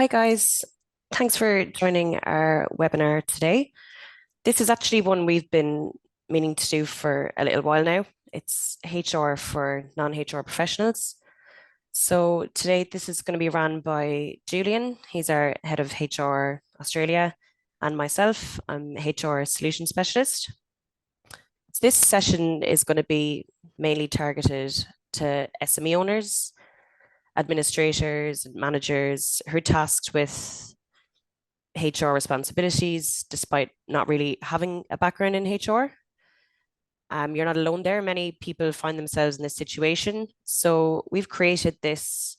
Hi guys, thanks for joining our webinar today. This is actually one we've been meaning to do for a little while now. It's HR for non-HR professionals. So today this is going to be run by Julian. He's our head of HR Australia, and myself. I'm HR solution specialist. This session is going to be mainly targeted to SME owners, administrators, and managers who are tasked with HR responsibilities despite not really having a background in HR. You're not alone there. Many people find themselves in this situation. So we've created this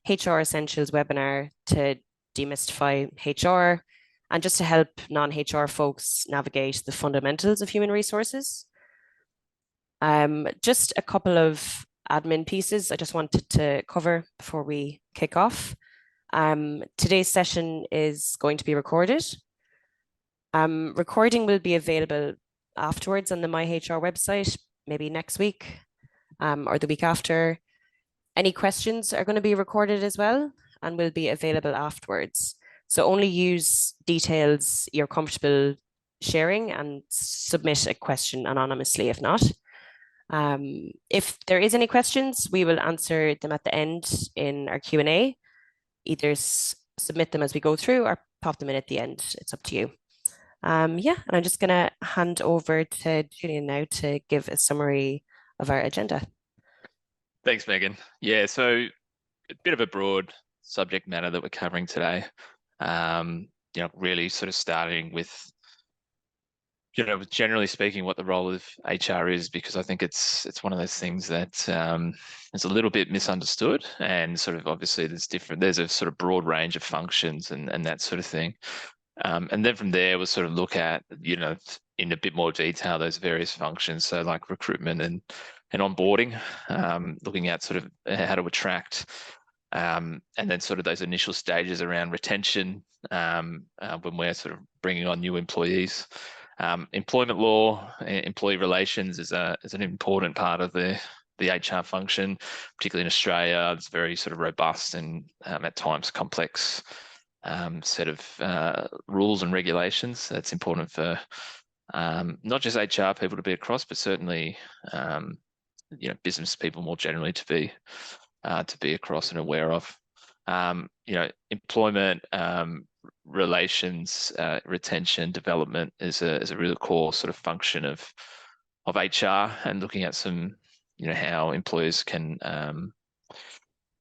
HR Essentials webinar to demystify HR and just to help non-HR folks navigate the fundamentals of human resources. Just a couple of admin pieces I just wanted to cover before we kick off. Today's session is going to be recorded. Recording will be available afterwards on the MyHR website, maybe next week or the week after. Any questions are going to be recorded as well and will be available afterwards. So only use details you're comfortable sharing and submit a question anonymously if not. If there is any questions, we will answer them at the end in our Q&A. Either submit them as we go through or pop them in at the end. It's up to you. And I'm just going to hand over to Julian now to give a summary of our agenda. Thanks, Megan. Yeah, so a bit of a broad subject matter that we're covering today. Really sort of starting with, generally speaking, what the role of HR is, because I think it's one of those things that is a little bit misunderstood, and sort of obviously there's a sort of broad range of functions and that sort of thing. And then from there, we'll sort of look at, in a bit more detail, those various functions. So like recruitment and onboarding, looking at sort of how to attract, and then sort of those initial stages around retention when we're sort of bringing on new employees. Employment law, employee relations is an important part of the HR function, particularly in Australia. It's very sort of robust and at times complex set of rules and regulations. That's important for not just HR people to be across, but certainly business people more generally to be across and aware of. Employment relations, retention, development is a really core sort of function of HR, and looking at some how employers can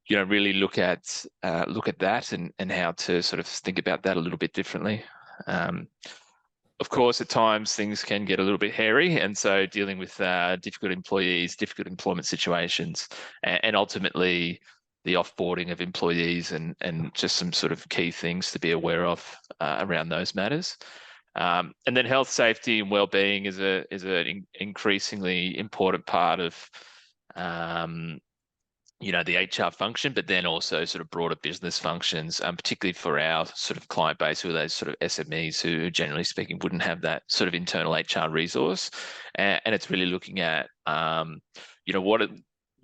really look at that and how to sort of think about that a little bit differently. Of course, at times things can get a little bit hairy, and so dealing with difficult employees, difficult employment situations, and ultimately the offboarding of employees and just some sort of key things to be aware of around those matters. And then health, safety, and well-being is an increasingly important part of the HR function, but then also sort of broader business functions, particularly for our sort of client base, who are those sort of SMEs who, generally speaking, wouldn't have that sort of internal HR resource. And it's really looking at,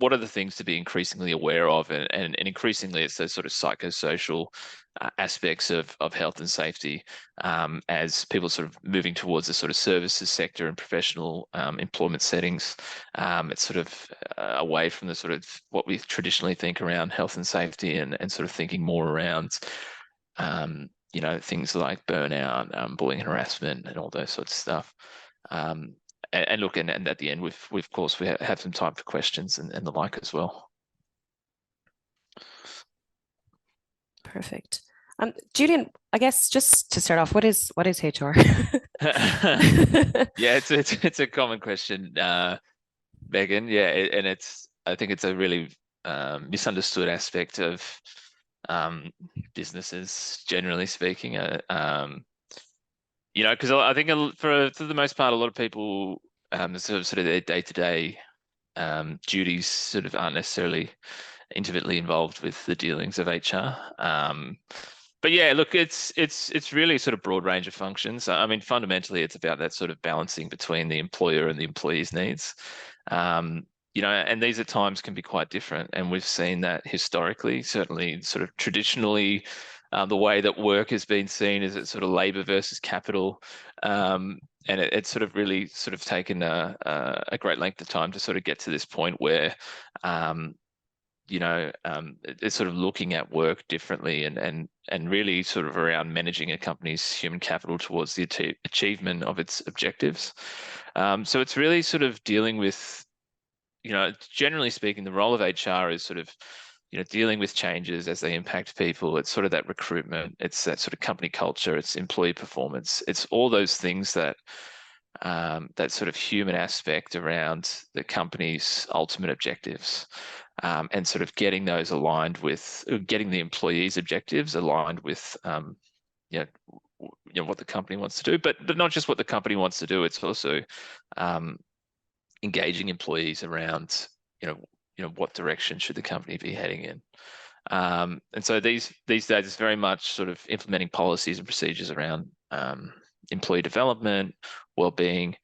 what are the things to be increasingly aware of, and increasingly it's those sort of psychosocial aspects of health and safety as people sort of moving towards the sort of services sector and professional employment settings. It's sort of away from the sort of what we traditionally think around health and safety, and sort of thinking more around things like burnout, bullying and harassment, and all those sorts of stuff. And look, and at the end, we've of course we have some time for questions and the like as well. Perfect. Julian, I guess just to start off, what is HR? Yeah, it's a common question, Megan. Yeah, and I think it's a really misunderstood aspect of businesses, generally speaking. Because I think for the most part, a lot of people sort of their day-to-day duties sort of aren't necessarily intimately involved with the dealings of HR. But yeah, look, it's really sort of broad range of functions. I mean, fundamentally, it's about that sort of balancing between the employer and the employee's needs. And these at times can be quite different, and we've seen that historically, certainly sort of traditionally. the way that work has been seen as it's sort of labor versus capital. And it's sort of really sort of taken a great length of time to sort of get to this point where, it's sort of looking at work differently and really sort of around managing a company's human capital towards the achievement of its objectives. So it's really sort of dealing with, generally speaking, the role of HR is sort of, dealing with changes as they impact people. It's sort of that recruitment, it's that sort of company culture, it's employee performance. It's all those things that that sort of human aspect around the company's ultimate objectives, and sort of getting those aligned with, getting the employees' objectives aligned with, what the company wants to do, but not just what the company wants to do. It's also engaging employees around, what direction should the company be heading in. And so these days it's very much sort of implementing policies and procedures around employee development, well-being,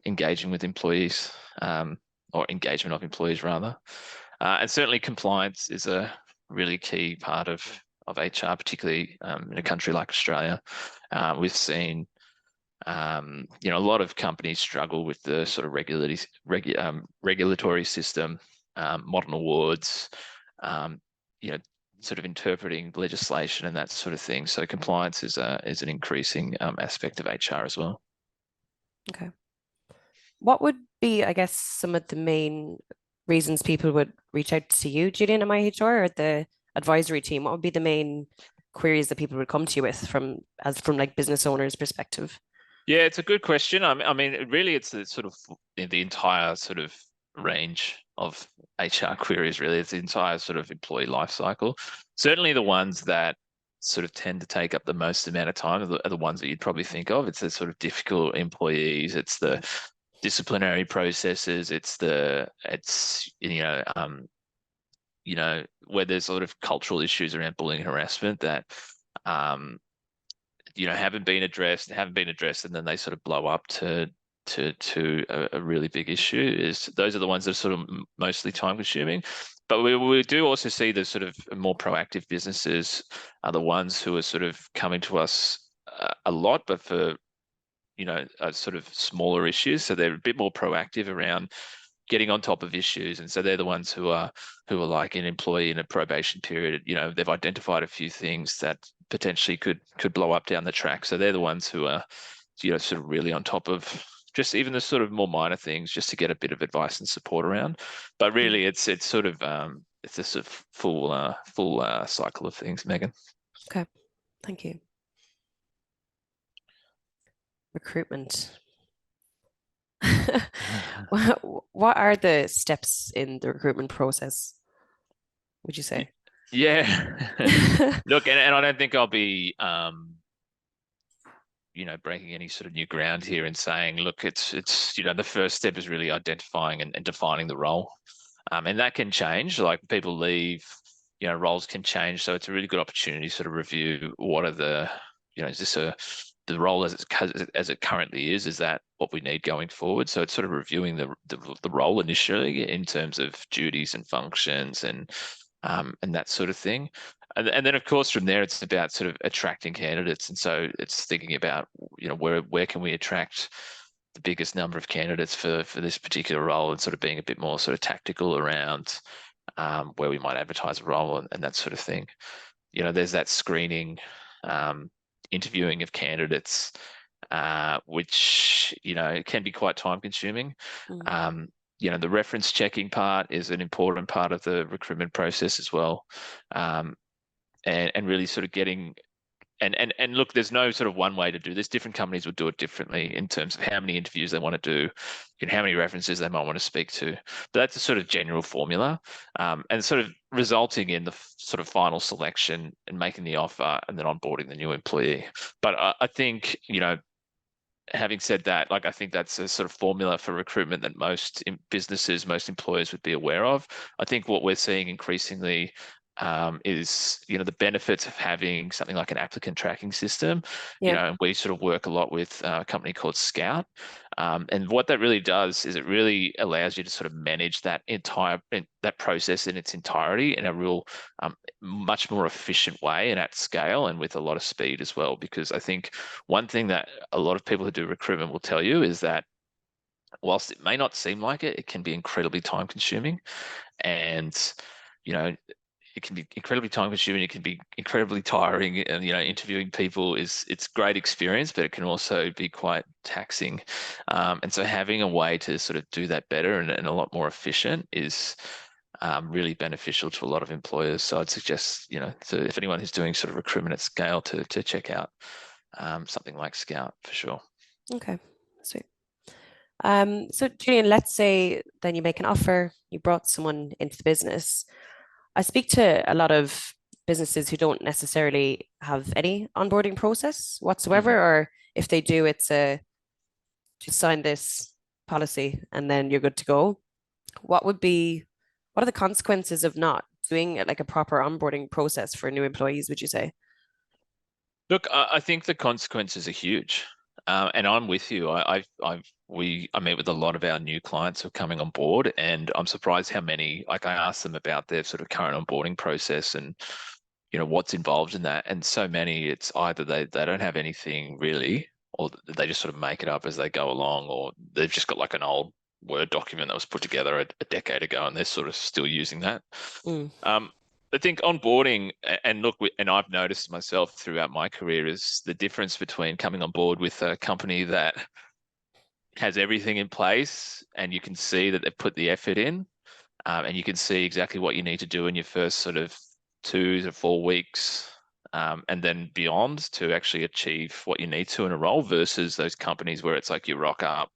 engaging with employees, or engagement of employees rather. And certainly compliance is a really key part of HR, particularly in a country like Australia. We've seen a lot of companies struggle with the sort of regulatory system, modern awards, sort of interpreting legislation and that sort of thing. So compliance is an increasing aspect of HR as well. Okay. What would be, I guess, some of the main reasons people would reach out to you, Julian, at MyHR, or the advisory team? What would be the main queries that people would come to you with from like business owners' perspective? Yeah, it's a good question. I mean, really, it's sort of the entire sort of range of HR queries. Really, it's the entire sort of employee life cycle. Certainly, the ones that sort of tend to take up the most amount of time are the ones that you'd probably think of. It's the sort of difficult employees. It's the disciplinary processes. It's where there's sort of cultural issues around bullying and harassment that haven't been addressed, and then they sort of blow up to a really big issue. Those are the ones that are sort of mostly time consuming. But we do also see the sort of more proactive businesses are the ones who are sort of coming to us a lot, but for sort of smaller issues. So they're a bit more proactive around getting on top of issues, and so they're the ones who are like an employee in a probation period. They've identified a few things that potentially could blow up down the track. So they're the ones who are sort of really on top of just even the sort of more minor things, just to get a bit of advice and support around. But really, it's sort of it's a sort of full cycle of things, Megan. Okay, thank you. Recruitment. What are the steps in the recruitment process, would you say? Yeah. Look, and I don't think I'll be breaking any sort of new ground here and saying, look, it's the first step is really identifying and defining the role. And that can change. Like, people leave, roles can change. So it's a really good opportunity to sort of review what are the, is this the role as it currently is that what we need going forward? So it's sort of reviewing the role initially in terms of duties and functions and that sort of thing. And then, of course, from there, it's about sort of attracting candidates. And so it's thinking about, where can we attract the biggest number of candidates for this particular role, and sort of being a bit more sort of tactical around where we might advertise a role and that sort of thing. There's that screening, interviewing of candidates, which, can be quite time consuming. The reference checking part is an important part of the recruitment process as well. And really sort of getting, and look, there's no sort of one way to do this. Different companies would do it differently in terms of how many interviews they want to do, how many references they might want to speak to. But that's a sort of general formula, and sort of resulting in the sort of final selection and making the offer and then onboarding the new employee. But I think, having said that, like, I think that's a sort of formula for recruitment that most businesses, most employers would be aware of. I think what we're seeing increasingly is, the benefits of having something like an applicant tracking system. Yeah. We sort of work a lot with a company called Scout. And what that really does is it really allows you to sort of manage that process in its entirety in a real much more efficient way and at scale and with a lot of speed as well. Because I think one thing that a lot of people who do recruitment will tell you is that whilst it may not seem like it, it can be incredibly time consuming. And, you know, it can be incredibly time consuming. It can be incredibly tiring. And, interviewing people it's great experience, but it can also be quite taxing. And so having a way to sort of do that better and a lot more efficient is really beneficial to a lot of employers. So I'd suggest, if anyone who's doing sort of recruitment at scale to check out something like Scout for sure. Okay. Sweet. So Julian, let's say then you make an offer, you brought someone into the business. I speak to a lot of businesses who don't necessarily have any onboarding process whatsoever, Mhm. or if they do, it's a just sign this policy and then you're good to go. What are the consequences of not doing like a proper onboarding process for new employees, would you say? Look, I think the consequences are huge, and I'm with you. I meet with a lot of our new clients who are coming on board, and I'm surprised how many. Like I asked them about their sort of current onboarding process and what's involved in that, and so many it's either they don't have anything really, or they just sort of make it up as they go along, or they've just got like an old Word document that was put together a decade ago, and they're sort of still using that. Mm, Um, I think onboarding, and look, and I've noticed myself throughout my career, is the difference between coming on board with a company that has everything in place and you can see that they've put the effort in, and you can see exactly what you need to do in your first sort of 2 to 4 weeks, and then beyond to actually achieve what you need to in a role versus those companies where it's like you rock up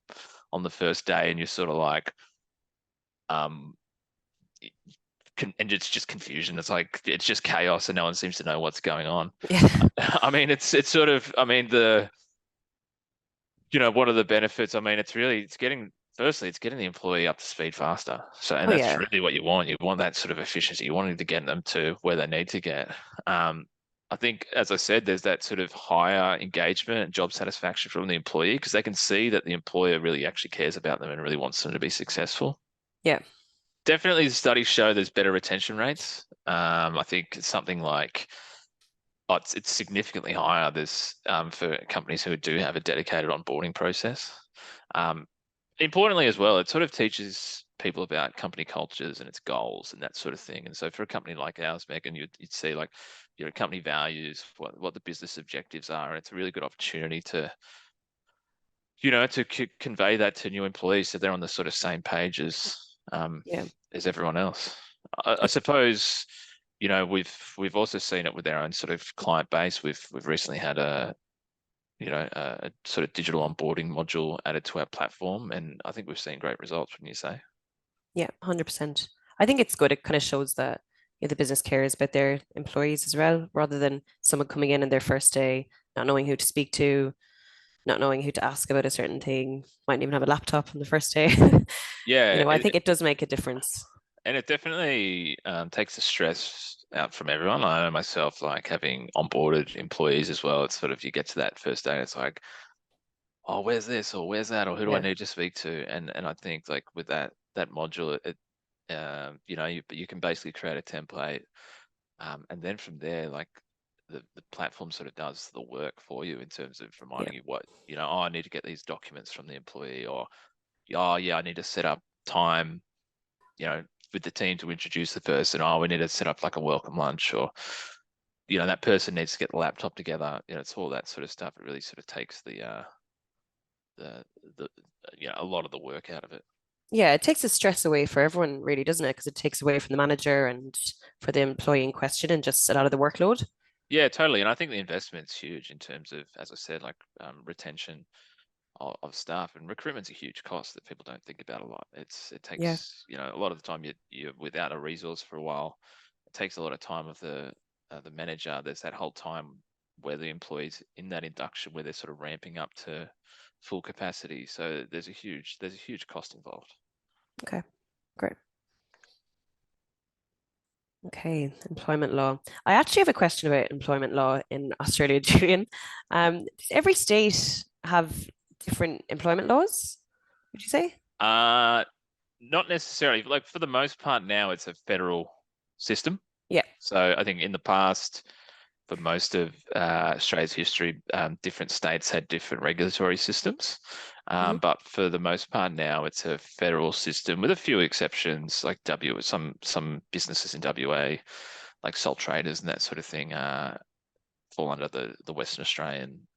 on the first day and you're sort of like, um, and it's just confusion. It's like it's just chaos, and no one seems to know what's going on. yeah. I mean, it's sort of. I mean, what are the benefits? I mean, it's getting. Firstly, it's getting the employee up to speed faster. So, Oh and that's yeah. really what you want. You want that sort of efficiency. You want to get them to where they need to get. Um, I think, as I said, there's that sort of higher engagement and job satisfaction from the employee because they can see that the employer really actually cares about them and really wants them to be successful. Yeah. Definitely, the studies show there's better retention rates. I think it's something like, it's significantly higher. There's for companies who do have a dedicated onboarding process. Um, Importantly as well, it sort of teaches people about company cultures and its goals and that sort of thing. And so for a company like ours, Megan, you'd see like, company values, what the business objectives are. And it's a really good opportunity to, convey that to new employees so they're on the sort of same page Yeah. as everyone else. I suppose, we've also seen it with our own sort of client base. We've recently had a sort of digital onboarding module added to our platform, and I think we've seen great results, wouldn't you say? Yeah, 100%. I think it's good. It kind of shows that the business cares about their employees as well, rather than someone coming in their first day, not knowing who to speak to, not knowing who to ask about a certain thing, mightn't even have a laptop on the first day. Yeah, I think it does make a difference. and it definitely takes the stress out from everyone. I know myself, like having onboarded employees as well. It's sort of you get to that first day, it's like, oh, where's this or where's that or who do I Yeah, need to speak to? And I think like with that module, you can basically create a template, and then from there, like the platform sort of does the work for you in terms of yeah, reminding you what, oh, I need to get these documents from the employee, or oh yeah, I need to set up time, you know, with the team to introduce the person. Oh, we need to set up like a welcome lunch, or that person needs to get the laptop together. It's all that sort of stuff. It really sort of takes the the a lot of the work out of it. yeah. It takes the stress away for everyone, really, doesn't it? Because it takes away from the manager and for the employee in question, and just a lot of the workload. Yeah, totally. And I think the investment's huge in terms of, as I said, like retention of staff, and recruitment's a huge cost that people don't think about a lot. It Yeah, takes, a lot of the time you're without a resource for a while. It takes a lot of time of the manager. There's that whole time where the employees in that induction where they're sort of ramping up to full capacity. So there's a huge cost involved. okay, great. Okay, employment law. I actually have a question about employment law in Australia, Julian. Does every state have different employment laws, would you say? Uh, Not necessarily. Like for the most part now, it's a federal system. Yeah. So I think in the past, for most of Australia's history, different states had different regulatory systems. Hmm. But for the most part now, it's a federal system with a few exceptions, like some businesses in WA, like sole traders and that sort of thing, fall under the Western Australian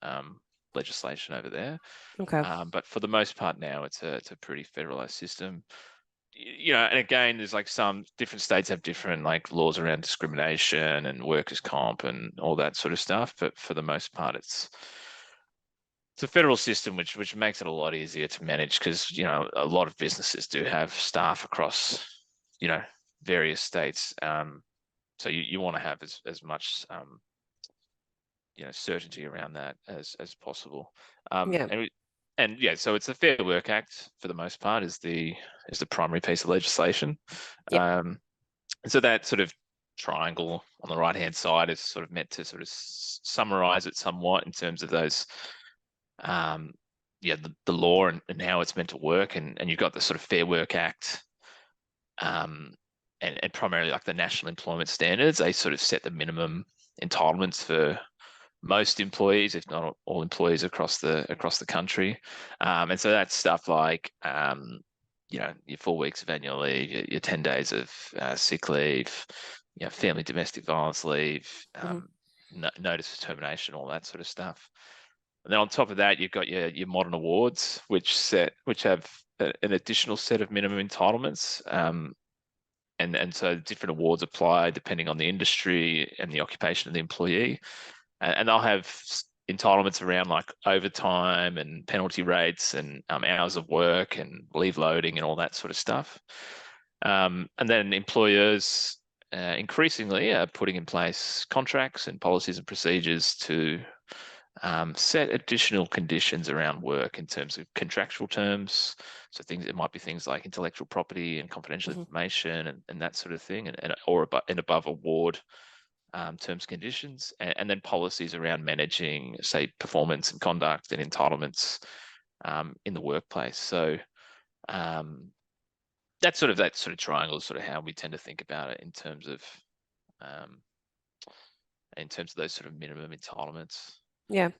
legislation over there. Okay. But for the most part now, it's a pretty federalized system. And again, there's like some different states have different like laws around discrimination and workers' comp and all that sort of stuff. But for the most part, it's a federal system, which makes it a lot easier to manage because a lot of businesses do have staff across you know various states. So you want to have as much certainty around that as possible. Yeah. And yeah, so it's the Fair Work Act for the most part is the primary piece of legislation. Yeah. Um, and so that sort of triangle on the right hand side is sort of meant to sort of summarize it somewhat in terms of those the law and how it's meant to work, and you've got the sort of Fair Work Act, and primarily like the national employment standards. They sort of set the minimum entitlements for most employees, if not all employees across the country. And so that's stuff like your 4 weeks of annual leave, your 10 days of sick leave, family domestic violence leave, Hmm. notice of termination, all that sort of stuff. And then on top of that, you've got your modern awards, which have an additional set of minimum entitlements. And so different awards apply depending on the industry and the occupation of the employee. And they'll have entitlements around like overtime and penalty rates and hours of work and leave loading and all that sort of stuff. And then employers increasingly are putting in place contracts and policies and procedures to set additional conditions around work in terms of contractual terms. So it might be things like intellectual property and confidential Hmm. information and that sort of thing, and above award terms and conditions, and then policies around managing, say, performance and conduct and entitlements in the workplace. So um, that sort of triangle is sort of how we tend to think about it um, in terms of those sort of minimum entitlements. Yeah.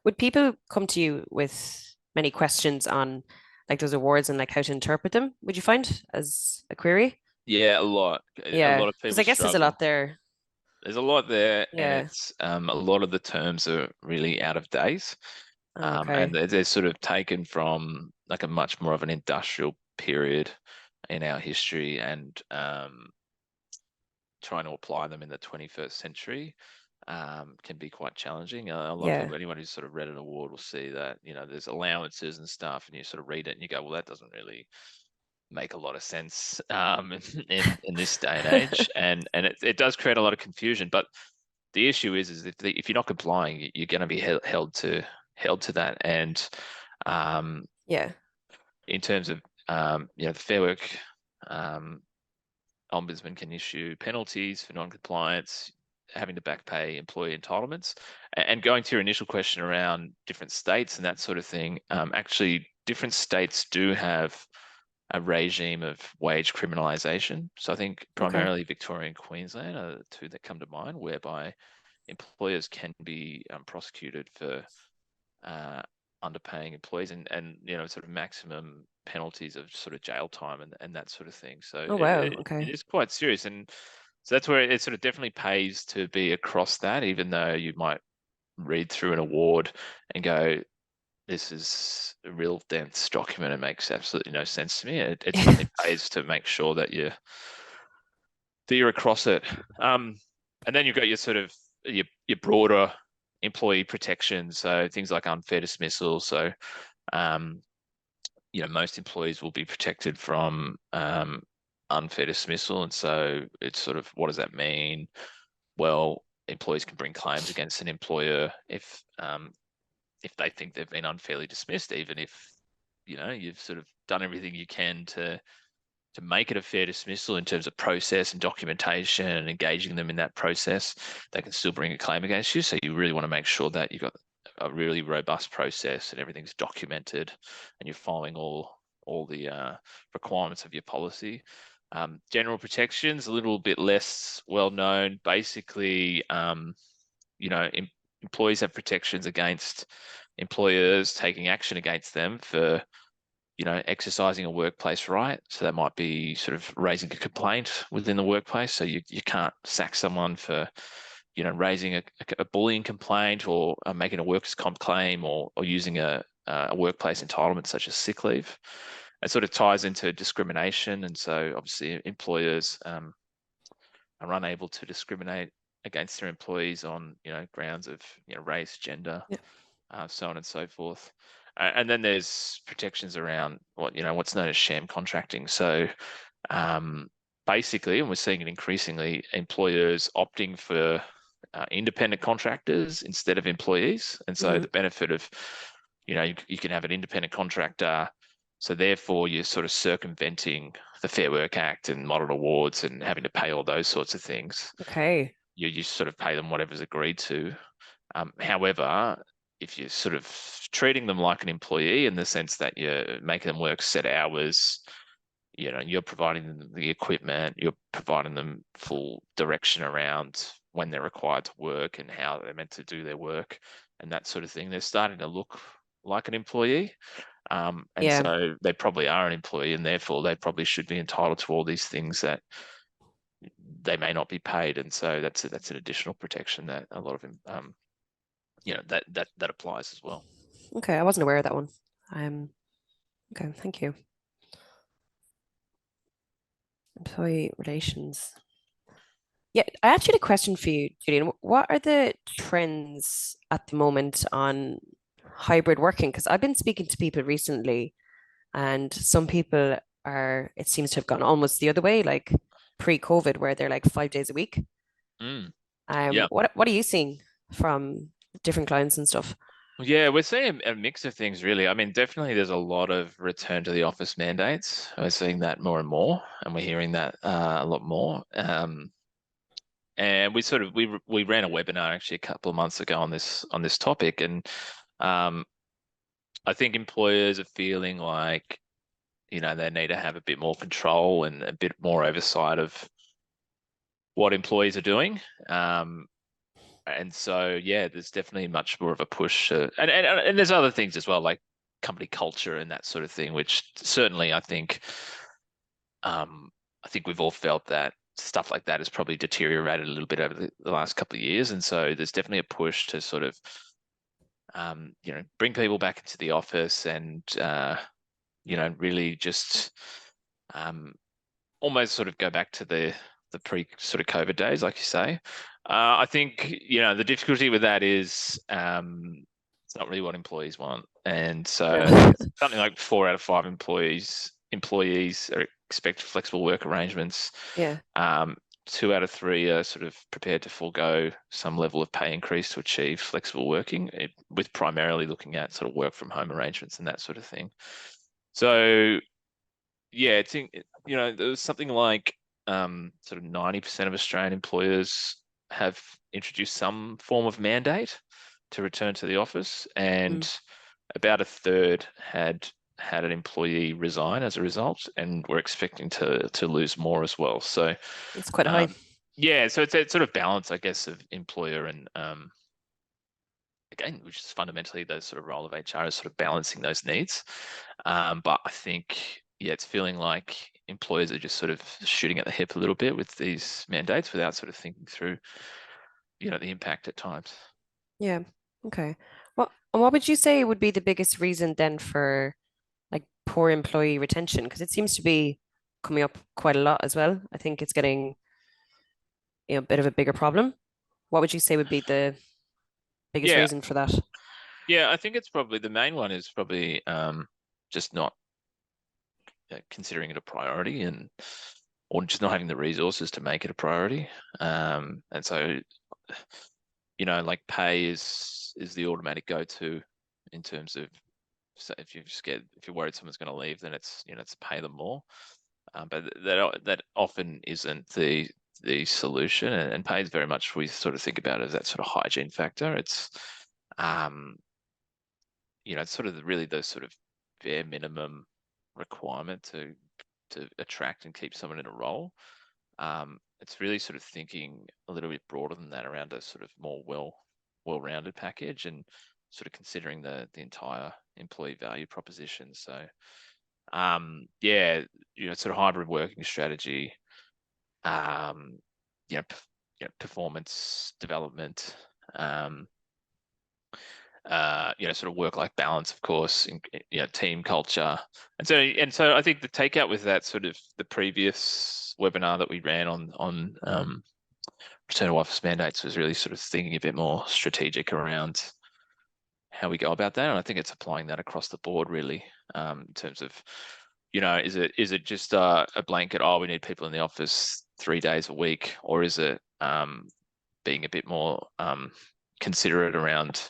Would people come to you with many questions on like those awards and like how to interpret them, would you find as a query? Yeah, a lot. A Yeah. lot of Because people I guess there's a lot struggle. there. There's a lot there, and Yeah. it's a lot of the terms are really out of date, and Okay. they're sort of taken from like a much more of an industrial period in our history, and trying to apply them in the 21st century can be quite challenging. A lot of Yeah. people, anyone who's sort of read an award will see that, there's allowances and stuff, and you sort of read it and you go, well, that doesn't really make a lot of sense in this day and age, and it does create a lot of confusion. But the issue is if you're not complying, you're going to be held to that. And Yeah. in terms of the Fair Work um, Ombudsman can issue penalties for non-compliance, having to back pay employee entitlements. And going to your initial question around different states and that sort of thing, actually, different states do have a regime of wage criminalisation. So I think Okay. primarily Victoria and Queensland are the two that come to mind, whereby employers can be prosecuted for uh, underpaying employees, and sort of maximum penalties of sort of jail time and that sort of thing. So Oh it, wow. it, it Okay. is quite serious, and so that's where it sort of definitely pays to be across that, even though you might read through an award and go, this is a real dense document. It makes absolutely no sense to me. It certainly pays to make sure that you're across it. And then you've got your sort of your broader employee protections, so things like unfair dismissal. So um, most employees will be protected from unfair dismissal, and so it's sort of, what does that mean? Well, employees can bring claims against an employer if they think they've been unfairly dismissed, even if you've sort of done everything you can to to make it a fair dismissal in terms of process and documentation and engaging them in that process, they can still bring a claim against you. So you really want to make sure that you've got a really robust process and everything's documented and you're following all the requirements of your policy. General protections, a little bit less well known. Basically, employees have protections against employers taking action against them for exercising a workplace right. So that might be sort of raising a complaint within the workplace. So you can't sack someone for, raising a bullying complaint or making a workers' comp claim or using a workplace entitlement such as sick leave. It sort of ties into discrimination. And so obviously employers are unable to discriminate against their employees on, grounds of, race, gender, so on and so forth. And then there's protections around what's known as sham contracting. So basically, and we're seeing it increasingly, employers opting for independent contractors instead of employees. And so the benefit of, you can have an independent contractor. So therefore, you're sort of circumventing the Fair Work Act and model awards and having to pay all those sorts of things. Okay. You sort of pay them whatever's agreed to. However, if you're sort of treating them like an employee in the sense that you're making them work set hours, you're providing them the equipment, you're providing them full direction around when they're required to work and how they're meant to do their work and that sort of thing, they're starting to look like an employee. And so they probably are an employee and therefore they probably should be entitled to all these things that they may not be paid. And so that's an additional protection that a lot of them, that applies as well. Okay, I wasn't aware of that one. Okay, thank you. Employee relations. Yeah, I actually had a question for you, Julian. What are the trends at the moment on hybrid working? Because I've been speaking to people recently, and some people it seems to have gone almost the other way, like pre-COVID, where they're like 5 days a week. Yeah. What are you seeing from different clients and stuff? Yeah, we're seeing a mix of things, really. I mean, definitely there's a lot of return to the office mandates. We're seeing that more and more, and we're hearing that a lot more. And we ran a webinar actually a couple of months ago on this topic, and I think employers are feeling like they need to have a bit more control and a bit more oversight of what employees are doing. And so, yeah, there's definitely much more of a push. And there's other things as well, like company culture and that sort of thing, which certainly I think we've all felt that stuff like that has probably deteriorated a little bit over the last couple of years. And so there's definitely a push to sort of, bring people back into the office and, really just almost sort of go back to the pre sort of COVID days, like you say. I think, the difficulty with that is it's not really what employees want. And so something like 4 out of 5 employees are expect flexible work arrangements. Yeah. 2 out of 3 are sort of prepared to forego some level of pay increase to achieve flexible working, with primarily looking at sort of work from home arrangements and that sort of thing. So, yeah, there's something like sort of 90% of Australian employers have introduced some form of mandate to return to the office, and about a third had an employee resign as a result, and we're expecting to lose more as well. So it's quite high. Yeah, so it's a sort of balance, I guess, of employer and again, which is fundamentally the sort of role of HR is sort of balancing those needs. But I think, yeah, it's feeling like employers are just sort of shooting at the hip a little bit with these mandates without sort of thinking through, the impact at times. Yeah. Okay. What would you say would be the biggest reason then for like poor employee retention? Because it seems to be coming up quite a lot as well. I think it's getting, a bit of a bigger problem. What would you say would be the biggest reason for that? Yeah, I think it's probably the main one is probably just not considering it a priority or just not having the resources to make it a priority. And so, like pay is the automatic go-to in terms of, so if you're worried someone's going to leave, then it's, it's pay them more. but that often isn't the solution, and pay is very much, we sort of think about it as that sort of hygiene factor. It's it's sort of really the sort of bare minimum requirement to attract and keep someone in a role. It's really sort of thinking a little bit broader than that around a sort of more well-rounded package, and sort of considering the entire employee value proposition. So sort of hybrid working strategy, performance development, sort of work-life balance, of course, team culture. And so I think the takeout with that sort of the previous webinar that we ran on return to office mandates was really sort of thinking a bit more strategic around how we go about that. And I think it's applying that across the board, really, in terms of, is it just a blanket, we need people in the office 3 days a week, or is it being a bit more considerate around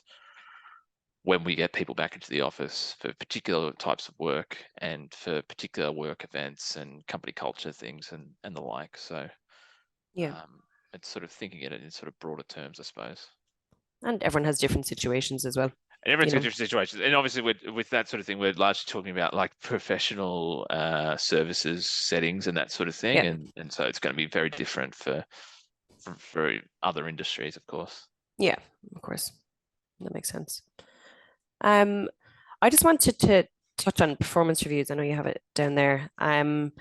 when we get people back into the office for particular types of work and for particular work events and company culture things and the like. So it's sort of thinking it in sort of broader terms, I suppose. And everyone has different situations as well. And everyone's got different situations. And obviously with that sort of thing, we're largely talking about like professional services settings and that sort of thing. Yeah. And so it's going to be very different for other industries, of course. Yeah, of course. That makes sense. I just wanted to touch on performance reviews. I know you have it down there. Now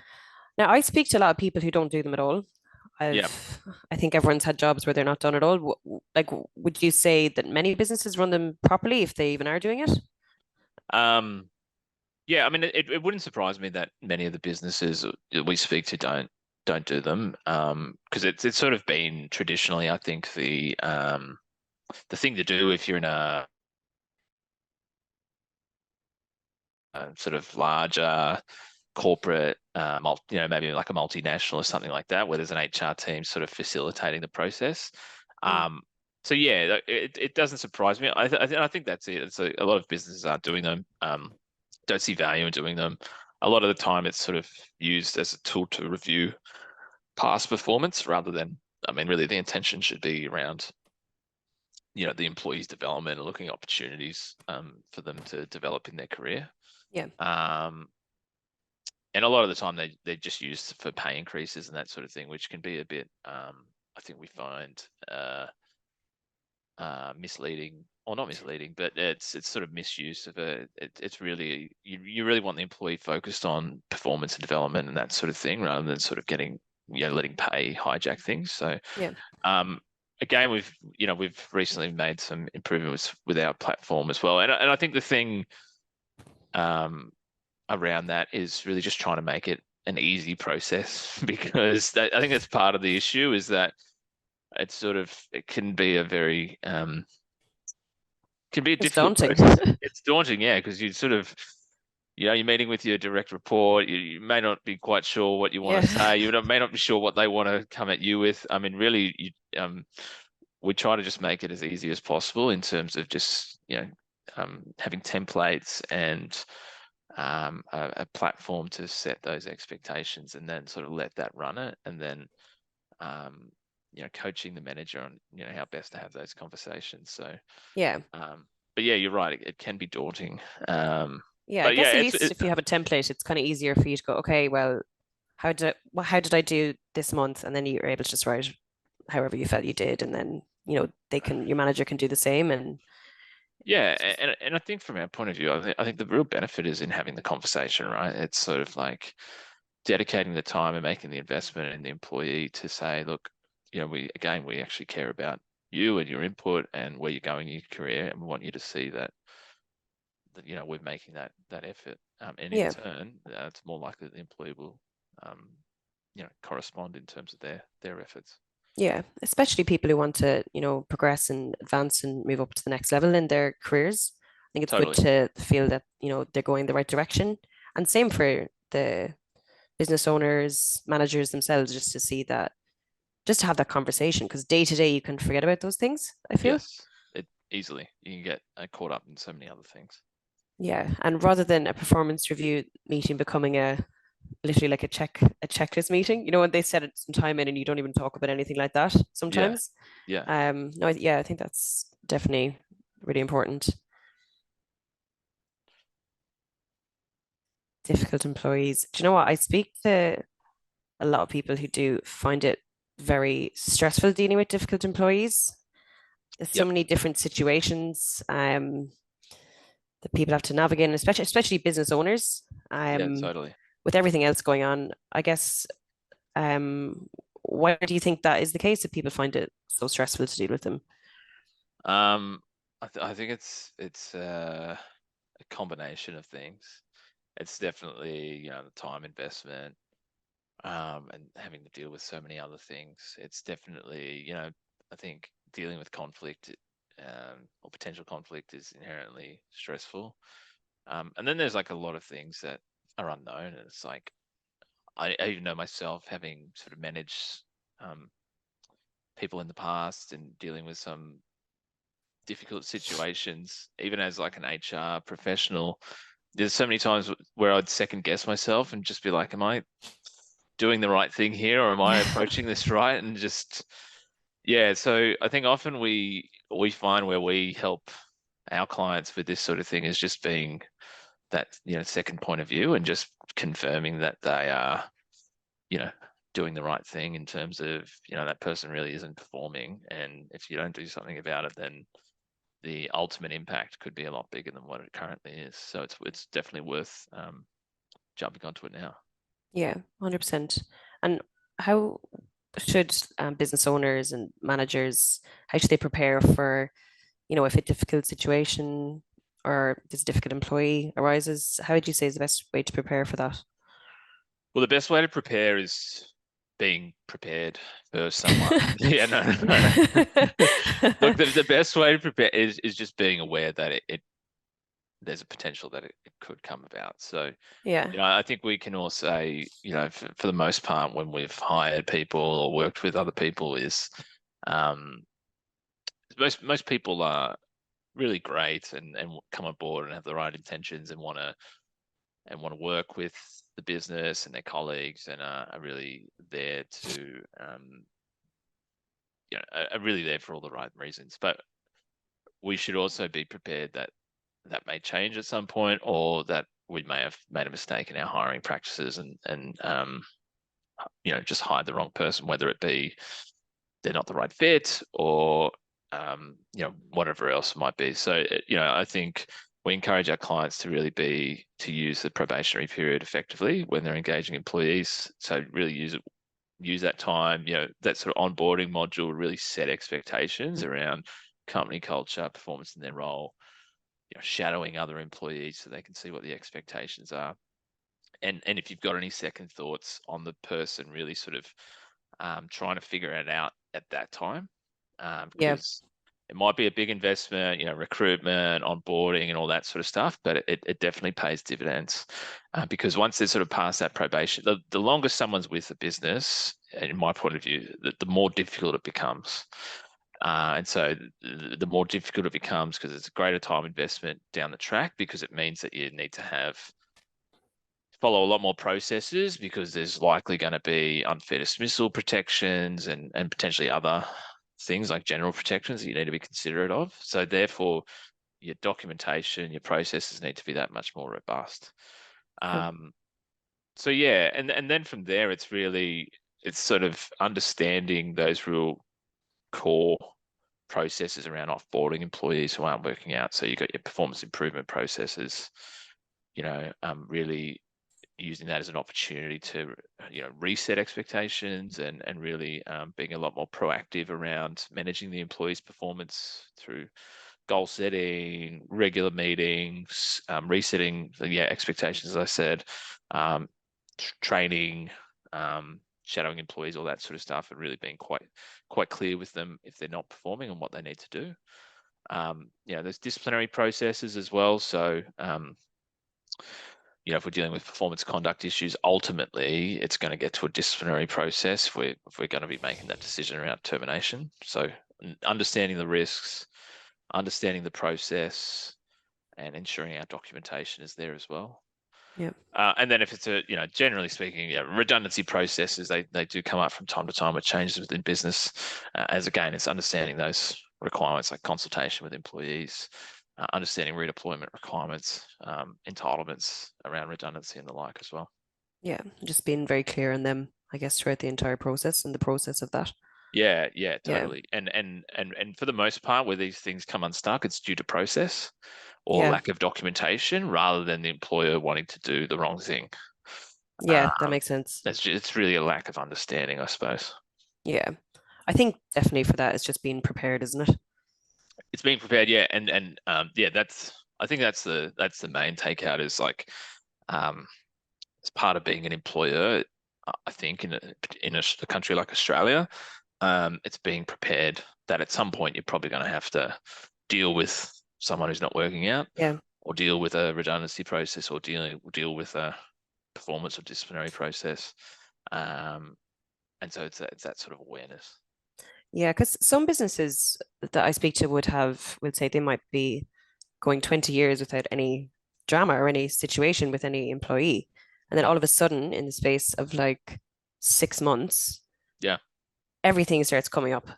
I speak to a lot of people who don't do them at all. I think everyone's had jobs where they're not done at all. Like, would you say that many businesses run them properly if they even are doing it? Yeah, I mean, it wouldn't surprise me that many of the businesses that we speak to don't do them, because it's sort of been traditionally, I think, the thing to do if you're in a sort of larger corporate, maybe like a multinational or something like that, where there's an HR team sort of facilitating the process. So yeah, it doesn't surprise me. I think that's it. It's a lot of businesses aren't doing them. Don't see value in doing them. A lot of the time, it's sort of used as a tool to review past performance rather than, I mean, really the intention should be around, the employees' development and looking at opportunities for them to develop in their career. Yeah. And a lot of the time they're just used for pay increases and that sort of thing, which can be a bit, I think we find misleading, or not misleading, but it's sort of misuse of it's really, you really want the employee focused on performance and development and that sort of thing, rather than sort of getting, letting pay hijack things. So yeah. Again, we've recently made some improvements with our platform as well, and I think the thing around that is really just trying to make it an easy process, because I think that's part of the issue, is that it can be a very difficult daunting. process. It's daunting, yeah, because you sort of, you're meeting with your direct report. You may not be quite sure what you want to say. You may not be sure what they want to come at you with. I mean, really, we try to just make it as easy as possible in terms of just, having templates and a platform to set those expectations, and then sort of let that run it, and then coaching the manager on how best to have those conversations. So but yeah, you're right, it can be daunting. I guess at least if you have a template, it's kind of easier for you to go, okay, well, how did I do this month, and then you're able to just write however you felt you did, and then your manager can do the same. And and I think from our point of view, I think the real benefit is in having the conversation, right? It's sort of like dedicating the time and making the investment in the employee to say, look, we actually care about you and your input and where you're going in your career, and we want you to see that we're making that effort. And in turn, it's more likely that the employee will correspond in terms of their efforts. Yeah, especially people who want to, progress and advance and move up to the next level in their careers. I think it's good to feel that, they're going the right direction. And same for the business owners, managers themselves, just to see that, just to have that conversation, because day to day you can forget about those things, I feel. Yes, easily. You can get caught up in so many other things. Yeah, and rather than a performance review meeting becoming a literally like a checklist meeting. You know, when they set it some time in and you don't even talk about anything like that Yeah. sometimes. Yeah. No, yeah, I think that's definitely really important. Difficult employees. Do you know what? I speak to a lot of people who do find it very stressful dealing with difficult employees. There's so Yep. many different situations that people have to navigate, and especially business owners. Yeah, Um, totally. with everything else going on, I guess. Why do you think that is the case? That people find it so stressful to deal with them? Um, I think it's a combination of things. It's definitely, the time investment, and having to deal with so many other things. It's definitely, I think dealing with conflict, or potential conflict is inherently stressful. And then there's like a lot of things that are unknown, and it's like I even know myself having sort of managed um, people in the past and dealing with some difficult situations, even as like an HR professional. There's so many times where I'd second guess myself and just be like, am I doing the right thing here, or am I approaching this right? And just, yeah. So I think often we find where we help our clients with this sort of thing is just being that, second point of view and just confirming that they are, you know, doing the right thing in terms of, that person really isn't performing. And if you don't do something about it, then the ultimate impact could be a lot bigger than what it currently is. So it's definitely worth jumping onto it now. Yeah, 100%. And how should business owners and managers, how should they prepare for, if a difficult situation or this difficult employee arises? How would you say is the best way to prepare for that? Well, the best way to prepare is being prepared for someone. Yeah, no, no, no. Look, the best way to prepare is just being aware that it there's a potential that it could come about. So, Yeah, I think we can all say, for the most part, when we've hired people or worked with other people, is um, most people are really great and come on board and have the right intentions and want to work with the business and their colleagues and are really there to are really there for all the right reasons. But we should also be prepared that that may change at some point, or that we may have made a mistake in our hiring practices and just hired the wrong person, whether it be they're not the right fit or whatever else it might be. So I think we encourage our clients to really to use the probationary period effectively when they're engaging employees. So really use that time, that sort of onboarding module, really set expectations around company culture, performance in their role, shadowing other employees so they can see what the expectations are. And if you've got any second thoughts on the person, really sort of trying to figure it out at that time, yeah, because it might be a big investment, recruitment, onboarding, and all that sort of stuff, but it definitely pays dividends, because once they're sort of past that probation, the longer someone's with the business, in my point of view, the more difficult it becomes. And so the more difficult it becomes because it's a greater time investment down the track, because it means that you need to follow a lot more processes, because there's likely going to be unfair dismissal protections and potentially other things like general protections that you need to be considerate of. So therefore, your documentation, your processes need to be that much more robust. cool. So yeah, and then from there, it's sort of understanding those real core processes around offboarding employees who aren't working out. So you've got your performance improvement processes, really using that as an opportunity to reset expectations and really being a lot more proactive around managing the employee's performance through goal setting, regular meetings, resetting expectations, as I said, training, shadowing employees, all that sort of stuff, and really being quite clear with them if they're not performing and what they need to do. There's disciplinary processes as well. So if we're dealing with performance conduct issues, ultimately it's going to get to a disciplinary process if we're going to be making that decision around termination. So understanding the risks, understanding the process, and ensuring our documentation is there as well. Yeah. And then if it's generally speaking, yeah, redundancy processes, they do come up from time to time with changes within business. As again, it's understanding those requirements like consultation with employees, understanding redeployment requirements, entitlements around redundancy and the like as well. Yeah. Just being very clear on them, I guess, throughout the entire process and the process of that. Yeah, Yeah. totally. And for the most part, where these things come unstuck, it's due to process or Yeah. lack of documentation rather than the employer wanting to do the wrong thing. Yeah. That Um, makes sense. it's really a lack of understanding, I suppose. Yeah. I think definitely for that, it's just being prepared, isn't it? It's being prepared, yeah, and yeah, I think that's the main takeout is like um, as part of being an employer. I think a country like Australia, it's being prepared that at some point you're probably going to have to deal with someone who's not working out, Yeah. or deal with a redundancy process, or deal with a performance or disciplinary process. Um, and so it's that sort of awareness. Yeah. Because some businesses that I speak to would say they might be going 20 years without any drama or any situation with any employee. And then all of a sudden, in the space of like 6 months, Yeah, everything starts coming up.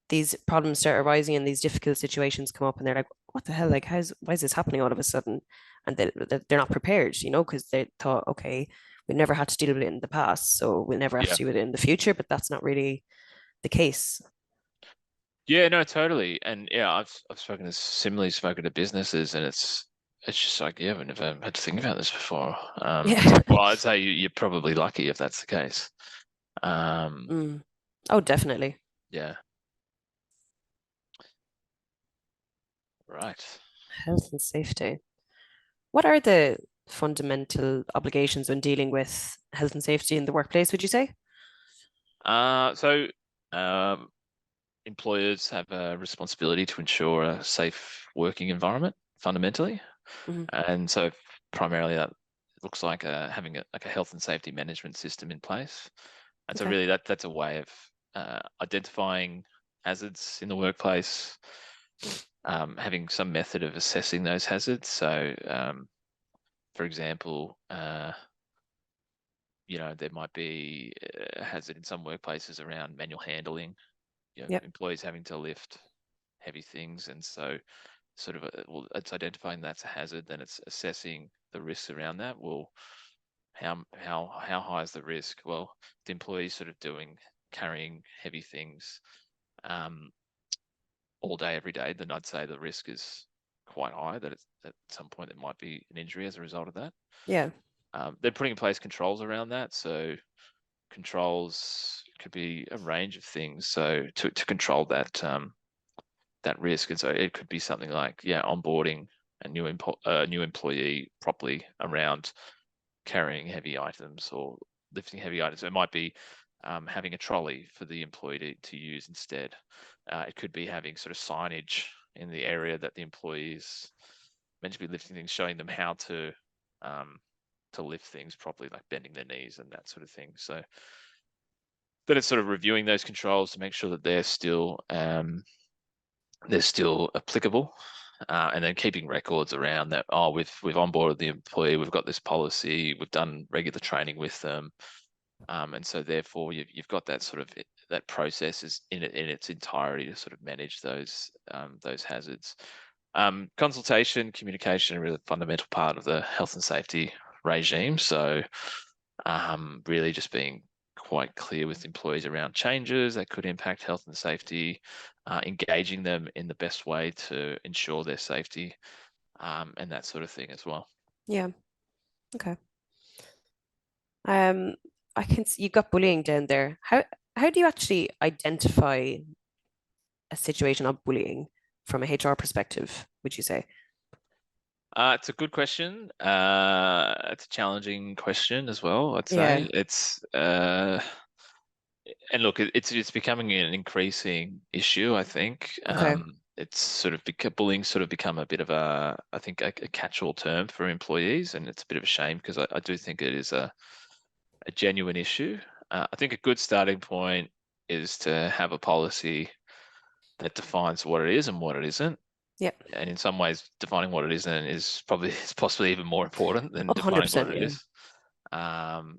These problems start arising and these difficult situations come up, and they're like, what the hell? Like, why is this happening all of a sudden? And they're not prepared, because they thought, okay, we never had to deal with it in the past, so we'll never have to yeah. deal with it in the future, but that's not really the case. Yeah, no, totally. And yeah, I've similarly spoken to businesses, and it's just like, yeah, I've never had to think about this before. It's Yeah. like, well, I'd say you're probably lucky if that's the case. Um, Mm. Oh, definitely. yeah, right. Health and safety. What are the fundamental obligations when dealing with health and safety in the workplace, would you say? So um, employers have a responsibility to ensure a safe working environment, fundamentally, Hmm. and so primarily that looks like having like a health and safety management system in place. And so Okay. really that's a way of identifying hazards in the workplace, having some method of assessing those hazards. So, for example, there might be a hazard in some workplaces around manual handling, Yep. employees having to lift heavy things. And so sort of, well, it's identifying that's a hazard, then it's assessing the risks around that. Well, how high is the risk? Well, the employees sort of carrying heavy things um, all day, every day, then I'd say the risk is quite high that at some point there might be an injury as a result of that. Yeah. They're putting in place controls around that. So controls could be a range of things. So to control that risk, and so it could be something like onboarding a new employee properly around carrying heavy items or lifting heavy items. It might be having a trolley for the employee to use instead. It could be having sort of signage in the area that the employee is meant to be lifting things, showing them how um, to lift things properly, like bending their knees and that sort of thing. So then it's sort of reviewing those controls to make sure that they're still applicable, and then keeping records around that. Oh, we've onboarded the employee, we've got this policy, we've done regular training with them, and so therefore you've got that sort of that process is in its entirety to sort of manage those hazards. Consultation, communication, are really a fundamental part of the health and safety regime. So really just being quite clear with employees around changes that could impact health and safety, engaging them in the best way to ensure their safety, and that sort of thing as well. Yeah. Okay. Um, I can see you've got bullying down there. How do you actually identify a situation of bullying from a HR perspective, would you say? It's a good question. It's a challenging question as well, I'd Yeah. say. And look, it's becoming an increasing issue, I think. Okay. It's sort of bullying sort of become a bit of I think a catch-all term for employees, and it's a bit of a shame because I do think it is a genuine issue. I think a good starting point is to have a policy that defines what it is and what it isn't. Yep. And in some ways, defining what it isn't is probably it's possibly even more important than defining what 100%. it Yeah. is.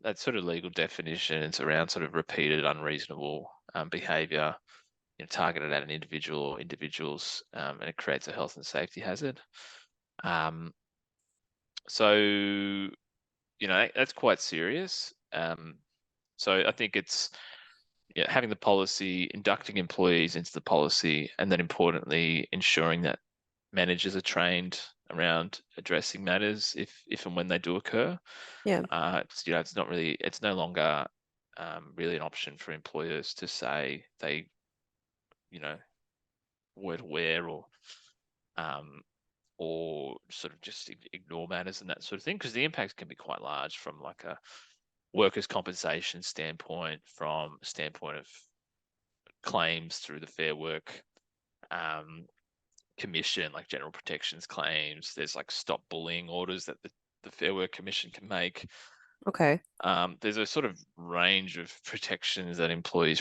That sort of legal definition, it's around sort of repeated unreasonable behaviour, targeted at an individual or individuals, and it creates a health and safety hazard. So that's quite serious. So I think it's having the policy, inducting employees into the policy, and then importantly, ensuring that managers are trained around addressing matters if and when they do occur. Yeah. It's not really, it's no longer really an option for employers to say they, weren't aware or sort of just ignore matters and that sort of thing, because the impacts can be quite large from like a workers' compensation standpoint, from a standpoint of claims through the Fair Work Commission, like general protections claims. There's like stop bullying orders that the Fair Work Commission can make. Okay. There's a sort of range of protections that employees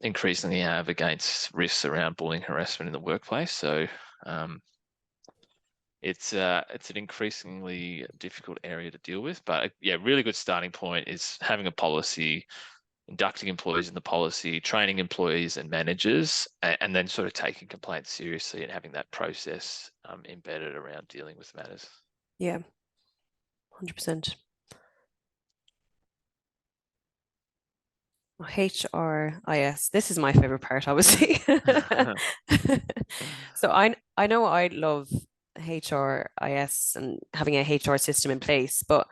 increasingly have against risks around bullying, harassment in the workplace. So it's an increasingly difficult area to deal with. But yeah, really good starting point is having a policy, inducting employees in the policy, training employees and managers, and then sort of taking complaints seriously and having that process embedded around dealing with matters. Yeah. 100%. HRIS. This is my favorite part, obviously. So I know I love HRIS and having a HR system in place, but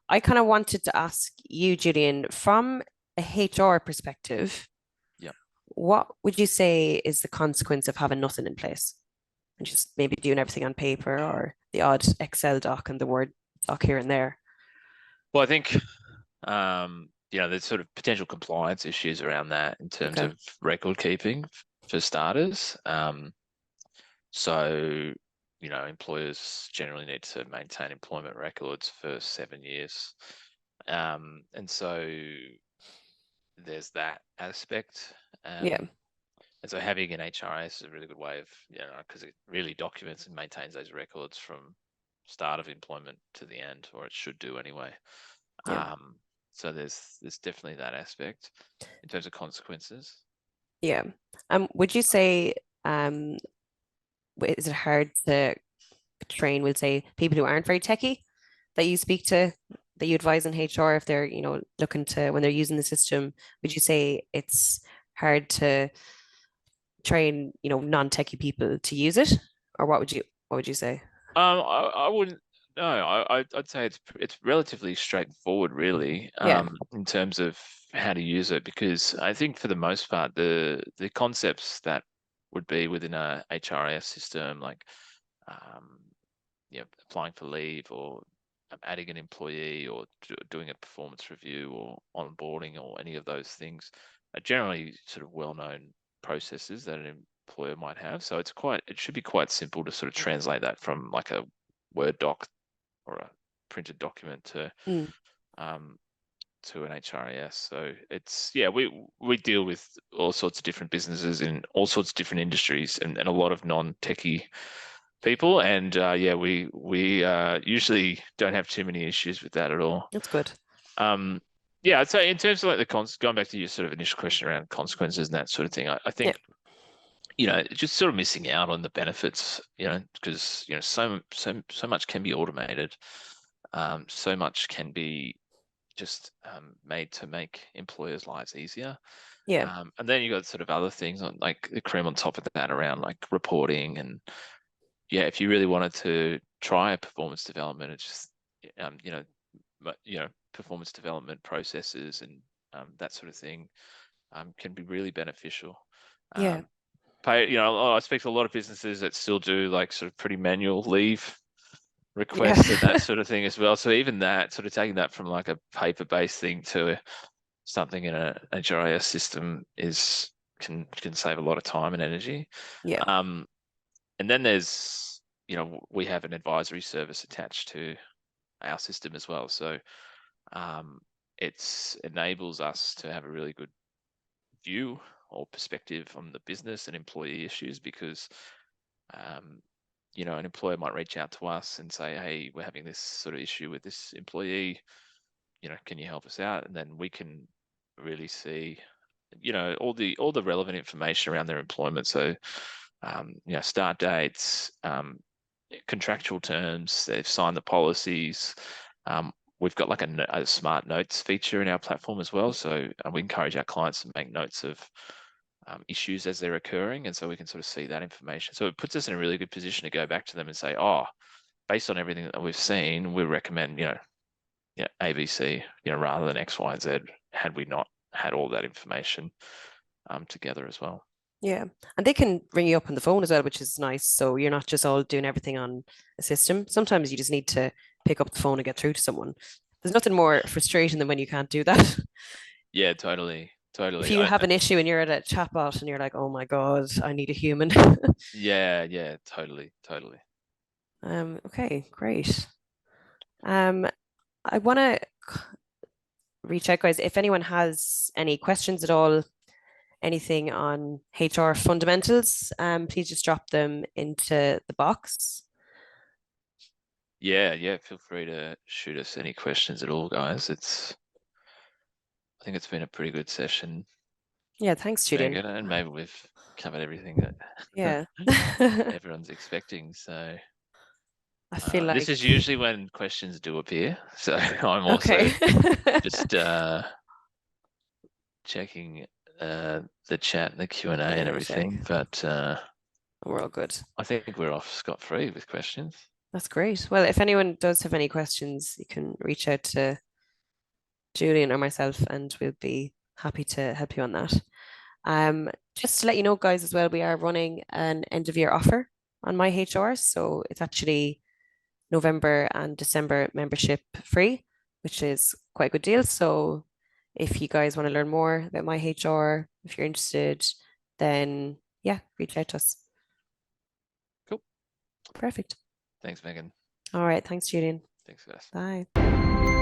I kind of wanted to ask you, Julian, from a HR perspective, Yeah. what would you say is the consequence of having nothing in place and just maybe doing everything on paper or the odd Excel doc and the Word doc here and there? Well, I think there's sort of potential compliance issues around that in terms Okay. of record keeping for starters. So, employers generally need to maintain employment records for 7 years. And so there's that aspect. Yeah. And so having an HRIS is a really good way of, because it really documents and maintains those records from start of employment to the end, or it should do anyway. Yeah. So there's definitely that aspect in terms of consequences. Yeah. Would you say is it hard to train, we'll say, people who aren't very techy that you speak to, that you advise in HR if they're, looking to when they're using the system, would you say it's hard to train, non-techie people to use it? Or what would you say? I wouldn't. No, I'd say it's relatively straightforward, really, Yeah. in terms of how to use it, because I think for the most part, the concepts that would be within a HRIS system, like um, applying for leave or adding an employee or doing a performance review or onboarding or any of those things, are generally sort of well-known processes that an employer might have. So it should be quite simple to sort of translate that from like a Word doc or a printed document Mm. to an HRIS. So we deal with all sorts of different businesses in all sorts of different industries and a lot of non-techie people, and we usually don't have too many issues with that at all. That's good. I'd say in terms of like going back to your sort of initial question around consequences and that sort of thing, I Yeah. think just sort of missing out on the benefits, because so much can be automated, so much can be just made to make employers' lives easier. Yeah. And then you got sort of other things on like the cream on top of that around like reporting and if you really wanted to try a performance development, it's just performance development processes and that sort of thing can be really beneficial. Yeah. I speak to a lot of businesses that still do like sort of pretty manual leave Yeah. requests and that sort of thing as well. So even that, sort of taking that from like a paper-based thing to something in a HRIS system can save a lot of time and energy. Yeah. And then there's, we have an advisory service attached to our system as well. So it enables us to have a really good view or perspective on the business and employee issues, because an employer might reach out to us and say, hey, we're having this sort of issue with this employee, can you help us out? And then we can really see, all the relevant information around their employment. So, start dates, contractual terms, they've signed the policies. We've got like a smart notes feature in our platform as well. So we encourage our clients to make notes of issues as they're occurring. And so we can sort of see that information. So it puts us in a really good position to go back to them and say, oh, based on everything that we've seen, we recommend, ABC, rather than X, Y, and Z, had we not had all that information together as well. Yeah. And they can ring you up on the phone as well, which is nice. So you're not just all doing everything on a system. Sometimes you just need to pick up the phone and get through to someone. There's nothing more frustrating than when you can't do that. Yeah, totally. If Totally. you have an issue and you're at a chatbot and you're like, oh my God, I need a human. Yeah, totally. Okay, great. I want to reach out, guys. If anyone has any questions at all, anything on HR fundamentals, please just drop them into the box. Yeah, feel free to shoot us any questions at all, guys. I think it's been a pretty good session. Yeah, thanks, Julian. Megan, and maybe we've covered everything that everyone's expecting. So I feel like this is usually when questions do appear. So I'm also okay. just checking the chat and the Q&A and everything. But we're all good. I think we're off scot-free with questions. That's great. Well, if anyone does have any questions, you can reach out to Julian or myself, and we'll be happy to help you on that. Just to let you know, guys, as well, we are running an end of year offer on My HR. So it's actually November and December membership free, which is quite a good deal. So if you guys want to learn more about My HR, if you're interested, then yeah, reach out to us. Cool. Perfect. Thanks, Megan. All right. Thanks, Julian. Thanks, guys. Bye.